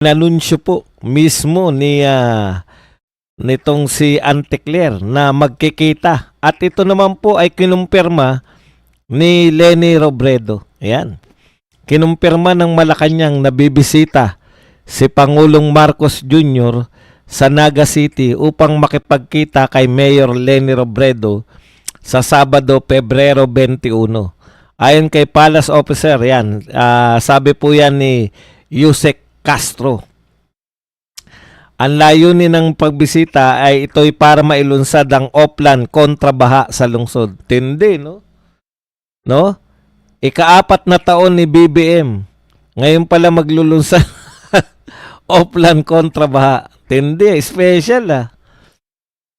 Inanunsyo po mismo nitong si Auntie Claire na magkikita. At ito naman po ay kinumpirma ni Leni Robredo. Ayan. Kinumpirma ng Malacanang na bibisita si Pangulong Marcos Jr. sa Naga City upang makipagkita kay Mayor Leni Robredo sa Sabado, Pebrero 21. Ayon kay Palace Officer, yan, sabi po yan ni Yusek Castro. Ang layunin ng pagbisita ay ito'y para mailunsad ang Oplan kontra baha sa lungsod. Tindi, no? No? Ika-4 na taon ni BBM. Ngayon pala maglulunsad Oplan kontra baha. Tindi, special ah.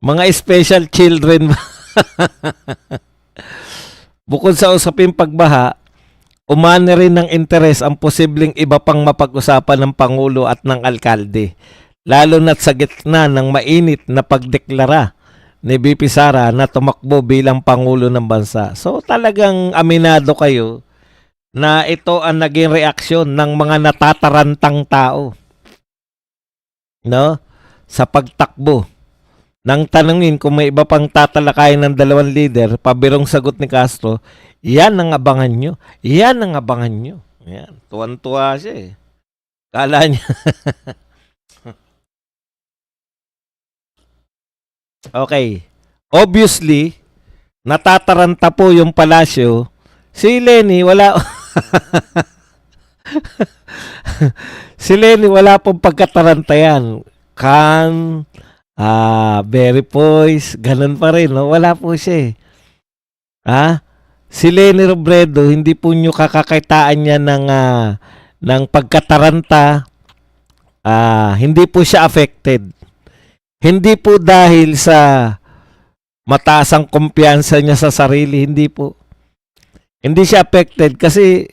Mga special children. Bukod sa usaping pagbaha, umani rin ng interes ang posibleng iba pang mapag-usapan ng Pangulo at ng Alkalde, lalo na't sa gitna ng mainit na pagdeklara ni BP Sara na tumakbo bilang Pangulo ng bansa. So talagang aminado kayo na ito ang naging reaksyon ng mga natatarantang tao, no? Sa pagtakbo. Nang tanungin kung may iba pang tatalakayin ng dalawang leader, pabirong sagot ni Castro, yan ang abangan nyo. Yan ang abangan nyo. Yan. Tuwan-tuwa siya eh. Kala niya. Okay. Obviously, natataranta po yung palasyo. Si Leni, wala... si Leni, wala pong pagkataranta yan. Very poised, ganun pa rin, no? Wala po siya eh. Si Leni Robredo, hindi po nyo kakakaitaan niya ng pagkataranta. Hindi po siya affected. Hindi po dahil sa mataas ang kumpiyansa niya sa sarili, hindi po. Hindi siya affected kasi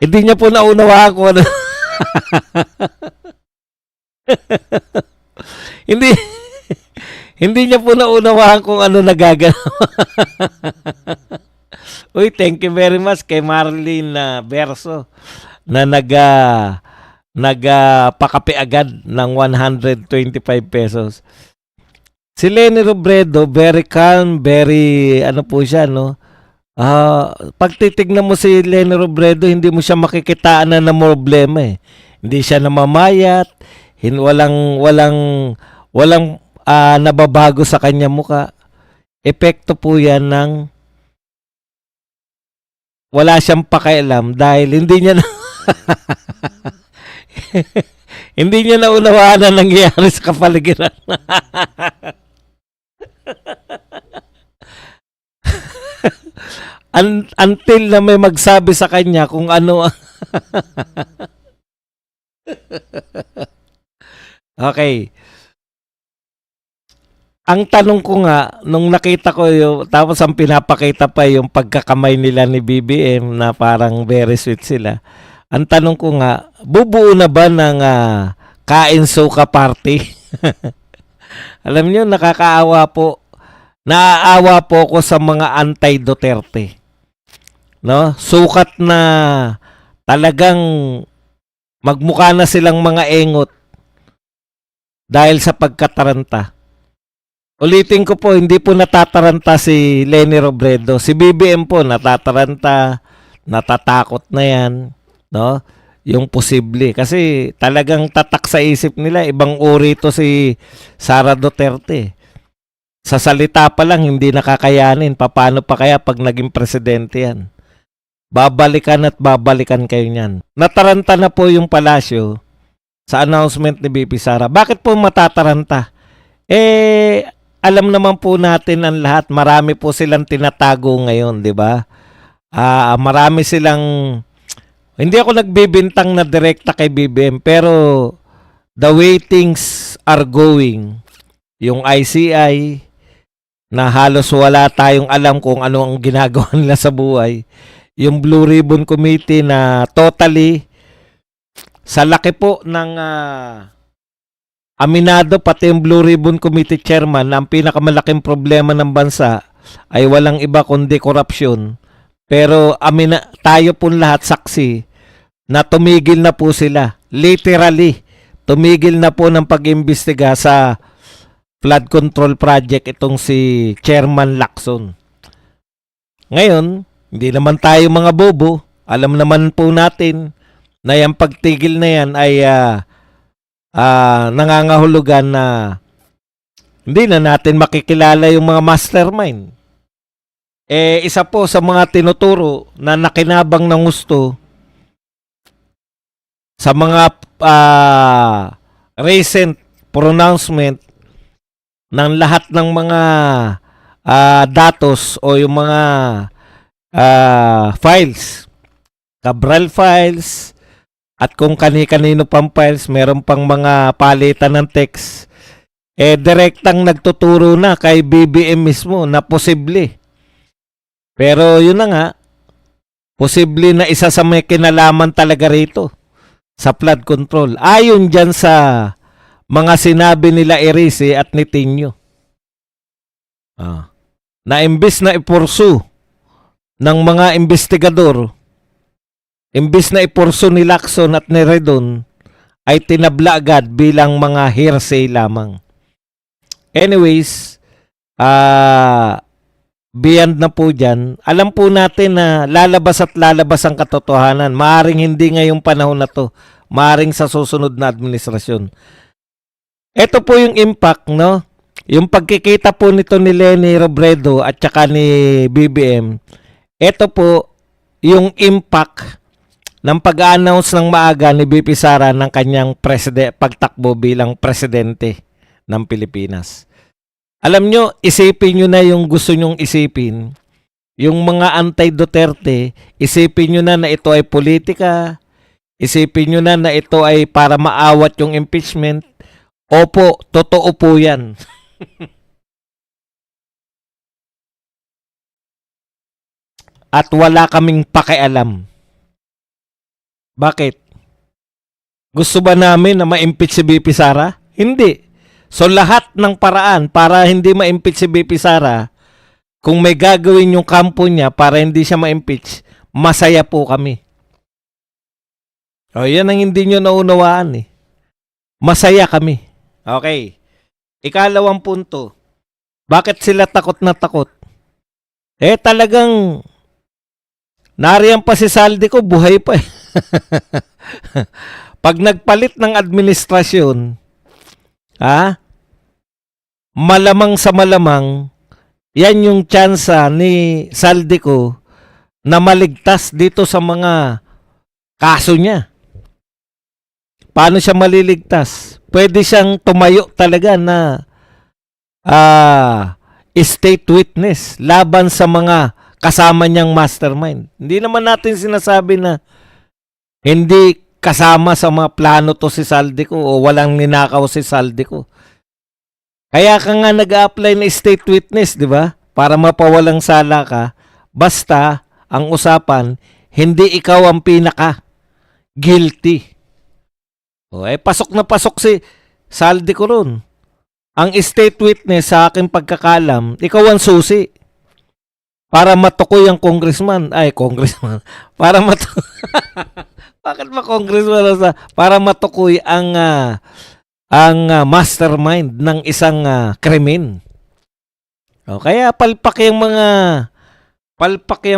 hindi niya po naunawaan kung ano. Hindi niya po naunawaan kung ano nagagalaw. Uy, thank you very much kay Marlene Verso na nagpakape agad ng 125 pesos. Si Leni Robredo, very calm, very ano po siya, no? Pag titignan mo si Leni Robredo, hindi mo siya makikitaan na problema eh. Hindi siya namamayat, walang nababago sa kanya muka. Epekto po yan ng wala siyang pakialam dahil hindi niya hindi niya naunawaan na nangyayari sa kapaligiran. Until na may magsabi sa kanya kung ano. Okay. Ang tanong ko nga, nung nakita ko yung, tapos ang pinapakita pa yung pagkakamay nila ni BBM na parang very sweet sila. Ang tanong ko nga, bubuo na ba ng kain suka party? Alam niyo, nakakaawa po. Naaawa po ako sa mga anti-Duterte. No? Sukat na talagang magmukha na silang mga engot dahil sa pagkataranta. Ulitin ko po, hindi po natataranta si Leni Robredo. Si BBM po natataranta, natatakot na yan, no? Yung posible. Kasi talagang tatak sa isip nila, ibang uri to si Sara Duterte. Sa salita pa lang, hindi nakakayanin. Paano pa kaya pag naging presidente yan? Babalikan at babalikan kayo niyan. Nataranta na po yung palasyo sa announcement ni BP Sara. Bakit po matataranta? Alam naman po natin ang lahat. Marami po silang tinatago ngayon, di ba? Marami silang... Hindi ako nagbibintang na direkta kay BBM, pero the way things are going, yung ICI, na halos wala tayong alam kung ano ang ginagawa nila sa buhay, yung Blue Ribbon Committee na totally sa laki po ng aminado, pati yung Blue Ribbon Committee chairman na ang pinakamalaking problema ng bansa ay walang iba kundi korupsyon. Pero tayo po lahat saksi na tumigil na po sila literally, tumigil na po ng pag-imbestiga sa flood control project itong si Chairman Lacson. Ngayon, hindi naman tayo mga bobo. Alam naman po natin na yung pagtigil na yan ay nangangahulugan na hindi na natin makikilala yung mga mastermind. Isa po sa mga tinuturo na nakinabang ng gusto sa mga recent pronouncement ng lahat ng mga datos o yung mga files, Cabral files, at kung kani-kanino pang files, meron pang mga palitan ng text, direktang nagtuturo na kay BBM mismo na posible. Pero yun na nga, posible na isa sa may kinalaman talaga rito sa flood control. Ayon dyan sa mga sinabi nila Erice at Nitinho. Na imbis na ipursu ng mga investigador, imbis na ipursu ni Lacson at ni Redon, ay tinabla agad bilang mga hearsay lamang. Anyways, beyond na po dyan, alam po natin na lalabas at lalabas ang katotohanan. Maaring hindi ngayong panahon na to, maaring sa susunod na administrasyon. Ito po yung impact, no? Yung pagkikita po nito ni Leni Robredo at saka ni BBM, ito po yung impact ng pag-announce ng maaga ni BP Sara ng kanyang pagtakbo bilang presidente ng Pilipinas. Alam nyo, isipin nyo na yung gusto nyong isipin. Yung mga anti-Duterte, isipin nyo na ito ay politika. Isipin nyo na ito ay para maawat yung impeachment. Opo, totoo po yan. At wala kaming pakialam. Bakit? Gusto ba namin na ma-impeach si BP Sara? Hindi. So lahat ng paraan para hindi ma-impeach si BP Sara, kung may gagawin yung kampo niya para hindi siya ma-impeach, masaya po kami. O yan ang hindi nyo naunawaan eh. Masaya kami. Okay. Ikalawang punto. Bakit sila takot na takot? Talagang nariyan pa si Saldi ko, buhay pa eh. Pag nagpalit ng administrasyon, malamang sa malamang, yan yung tsansa ni Saldico na maligtas dito sa mga kaso niya. Paano siya maliligtas? Pwede siyang tumayo talaga na state witness laban sa mga kasama niyang mastermind. Hindi naman natin sinasabi na hindi kasama sa mga plano to si Saldico o walang ninakaw si Saldico. Kaya ka nga nag-a-apply na state witness, di ba? Para mapawalang sala ka. Basta, ang usapan, hindi ikaw ang pinaka guilty. Pasok na pasok si Saldico ron. Ang state witness sa aking pagkakalam, ikaw ang susi. Para matukoy ang congressman. Congressman. Para bakit ba congressman? Para matukoy ang mastermind ng isang krimen. Kaya palpak yung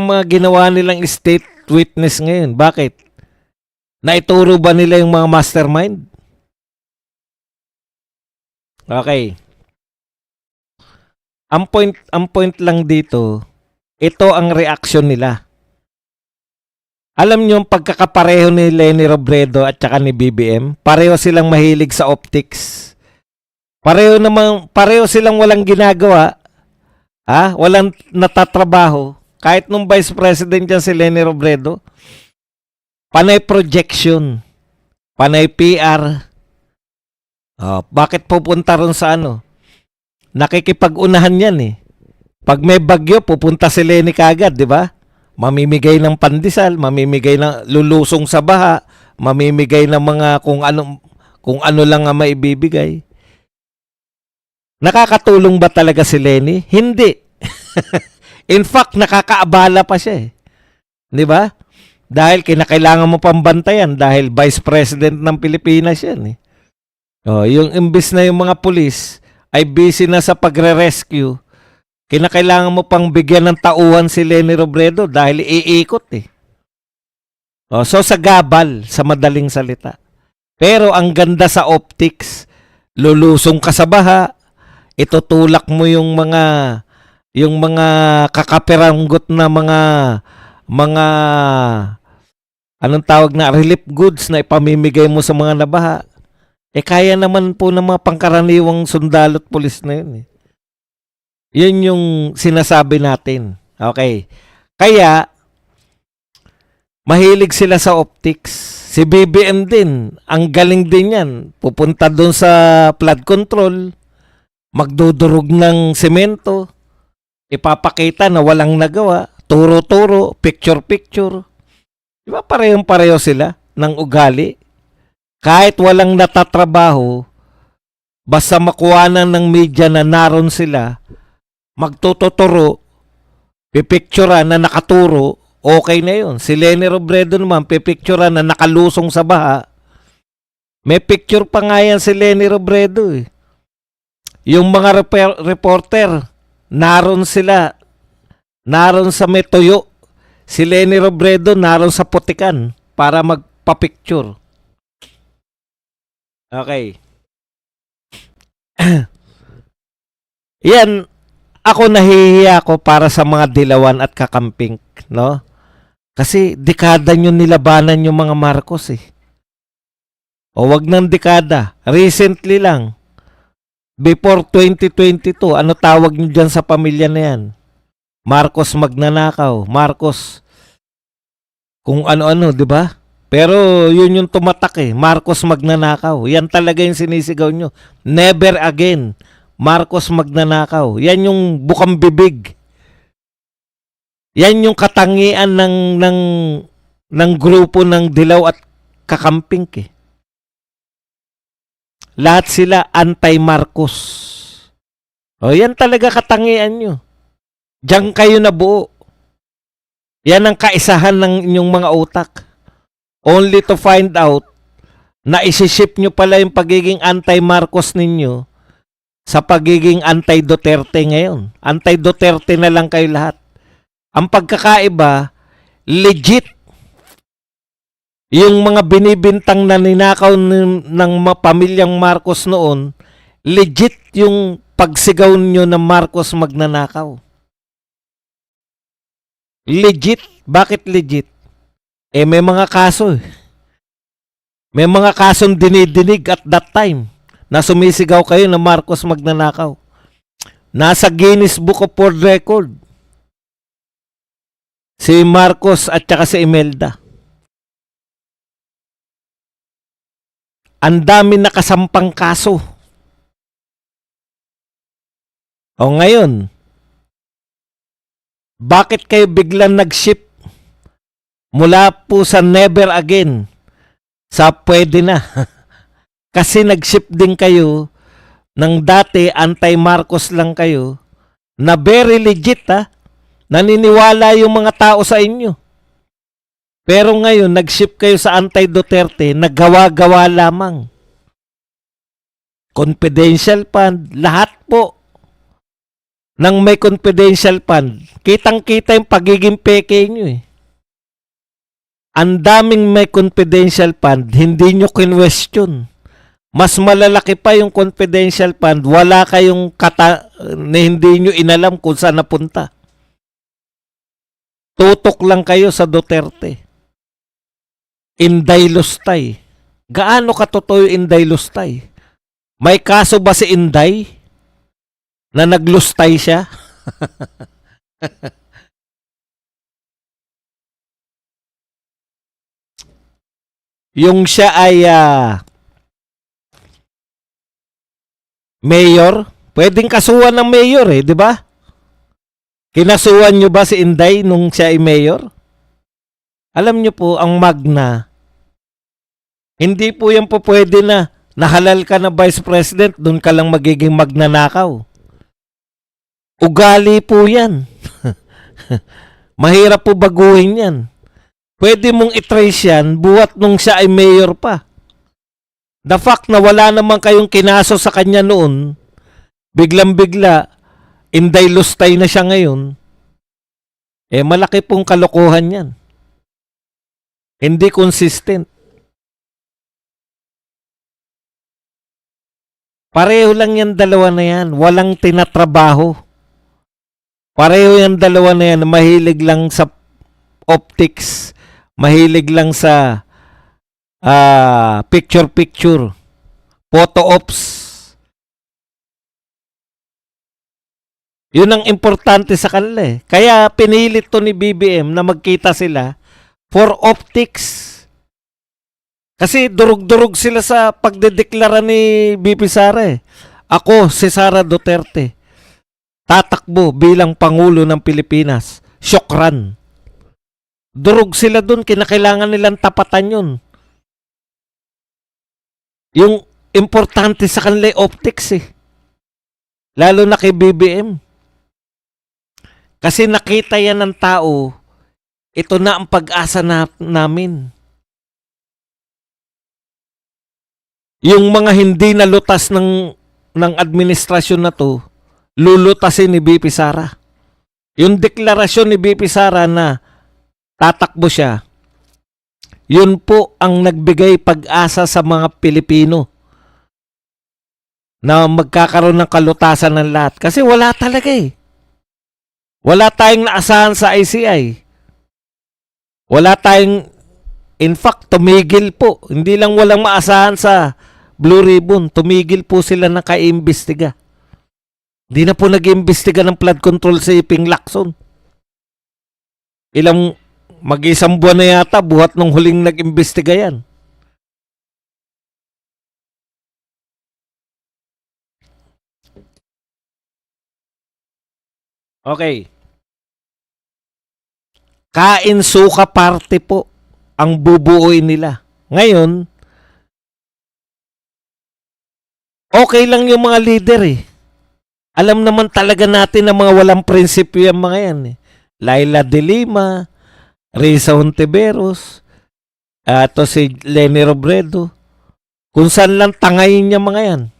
mga ginawa nilang state witness ngayon. Bakit? Naituro ba nila yung mga mastermind? Okay. Ang point lang dito, ito ang reaksyon nila. Alam niyo yung pagkakapareho ni Leni Robredo at saka ni BBM? Pareho silang mahilig sa optics. Pareho silang walang ginagawa. Walang natatrabaho. Kahit nung Vice President yan si Leni Robredo, panay projection, panay PR. Bakit pupunta ron sa nakikipag-unahan yan eh. Pag may bagyo, pupunta si Leni kagad, di ba? Mamimigay ng pandesal, mamimigay ng lulusong sa baha, mamimigay ng mga kung ano lang ang maibibigay. Nakakatulong ba talaga si Leni? Hindi. In fact, nakakaabala pa siya eh. Di ba? Dahil kinakailangan mo pang bantayan dahil Vice President ng Pilipinas yan eh. Oh, yung imbis na yung mga pulis ay busy na sa pagre-rescue, kinakailangan mo pang bigyan ng tauhan si Leni Robredo dahil iikot eh. Oh, so sa gabal, sa madaling salita. Pero ang ganda sa optics, lulusong ka sa baha, itutulak mo yung mga kakaperanggot na mga anong tawag na relief goods na ipamimigay mo sa mga nabaha. Kaya naman po ng mga pangkaraniwang sundalo at pulis na yun eh. Yun yung sinasabi natin. Okay. Kaya, mahilig sila sa optics. Si BBM din, ang galing din yan. Pupunta doon sa flood control, magdudurog ng semento, ipapakita na walang nagawa, turo-turo, picture-picture. Diba parehong-pareho sila ng ugali? Kahit walang natatrabaho, basta makuhanan ng media na naroon sila, magtututuro, pipicturean na nakaturo, okay na yun. Si Leni Robredo naman, pipicturean na nakalusong sa baha. May picture pa nga yan si Leni Robredo eh. Yung mga reporter, naroon sila, naroon sa may tuyo. Si Leni Robredo naroon sa putikan para magpa-picture. Okay. Yan, ako nahihiya ako para sa mga dilawan at kakamping, no? Kasi dekada nyo nilabanan yung mga Marcos eh. O wag ng dekada, recently lang, before 2022, ano tawag nyo dyan sa pamilya na yan? Marcos magnanakaw, Marcos kung ano-ano, di ba? Pero yun yung tumatak eh, Marcos magnanakaw. Yan talaga yung sinisigaw nyo. Never again, Marcos magnanakaw. Yan yung bukang bibig. Yan yung katangian ng grupo ng dilaw at kakamping eh. Lahat sila anti-Marcos. O yan talaga katangian nyo. Diyan kayo nabuo. Yan ang kaisahan ng inyong mga utak. Only to find out na isiship nyo pala yung pagiging anti-Marcos ninyo sa pagiging anti-Duterte ngayon. Anti-Duterte na lang kayo lahat. Ang pagkakaiba, legit. Yung mga binibintang na ninakaw ng pamilyang Marcos noon, legit yung pagsigaw nyo ng Marcos magnanakaw. Legit. Bakit legit? May mga kaso eh. May mga kasong dinidinig at that time na sumisigaw kayo na Marcos magnanakaw. Nasa Guinness Book of World Record. Si Marcos at saka si Imelda. Ang dami nakasampang kaso. O ngayon, bakit kayo biglang nag-shift mula po sa never again sa pwede na? Kasi nag-shift din kayo ng dati anti-Marcos lang kayo na very legit ha. Naniniwala yung mga tao sa inyo. Pero ngayon nag-shift kayo sa anti-Duterte, naggawa-gawa lamang. Confidential fund, lahat po nang may confidential fund, kitang-kita yung pagiging peke nyo eh. Ang daming may confidential fund, hindi nyo kinwestiyon. Mas malalaki pa yung confidential fund, wala kayong na hindi nyo inalam kung saan napunta. Tutok lang kayo sa Duterte. Inday Lustay. Gaano katotoo yung Inday Lustay? May kaso ba si Inday na naglustay siya? Yung siya ay mayor, pwedeng kasuhan ng mayor eh, di ba? Kinasuhan nyo ba si Inday nung siya ay mayor? Alam nyo po, ang Magna, hindi po yan po pwede na nahalal ka na Vice President, doon ka lang magiging magnanakaw. Ugali po yan. Mahirap po baguhin yan. pwede mong i-trace yan buhat nung siya ay mayor pa. The fact na wala naman kayong kinaso sa kanya noon, biglang-bigla, inday lustay na siya ngayon, malaki pong kalokohan yan. Hindi consistent. Pareho lang yan dalawa na yan. Walang tinatrabaho. Pareho yan dalawa na yan. Mahilig lang sa optics. Mahilig lang sa picture-picture. Photo ops. Yun ang importante sa kanila eh. Kaya pinilit to ni BBM na magkita sila for optics. Kasi durug-durug sila sa pagdedeklara ni BP Sara eh. Ako, si Sara Duterte, tatakbo bilang Pangulo ng Pilipinas. Syokran. Durug sila dun, kinakailangan nilang tapatan yun. Yung importante sa kanila optics eh. Lalo na kay BBM. Kasi nakita yan ng tao, ito na ang pag-asa namin. Yung mga hindi nalutas ng administrasyon na to, lulutasin ni BP Sara. Yung deklarasyon ni BP Sara na tatakbo siya, yun po ang nagbigay pag-asa sa mga Pilipino na magkakaroon ng kalutasan ng lahat. Kasi wala talaga eh. Wala tayong naasahan sa ICI. Wala tayong, in fact, tumigil po. Hindi lang walang maasahan sa Blue Ribbon, tumigil po sila na ka-imbestiga. Hindi na po nag-imbestiga ng flood control sa Iping Lacson. Mag-isang buwan na yata, buhat nung huling nag-imbestiga yan. Okay. Kain suka party po ang bubuuin nila. Ngayon, okay lang yung mga leader eh. Alam naman talaga natin na mga walang prinsipyo yung mga yan eh. Laila de Lima, Risa Hontiveros, to si Leni Robredo. Kung saan lang tangayin niya mga yan.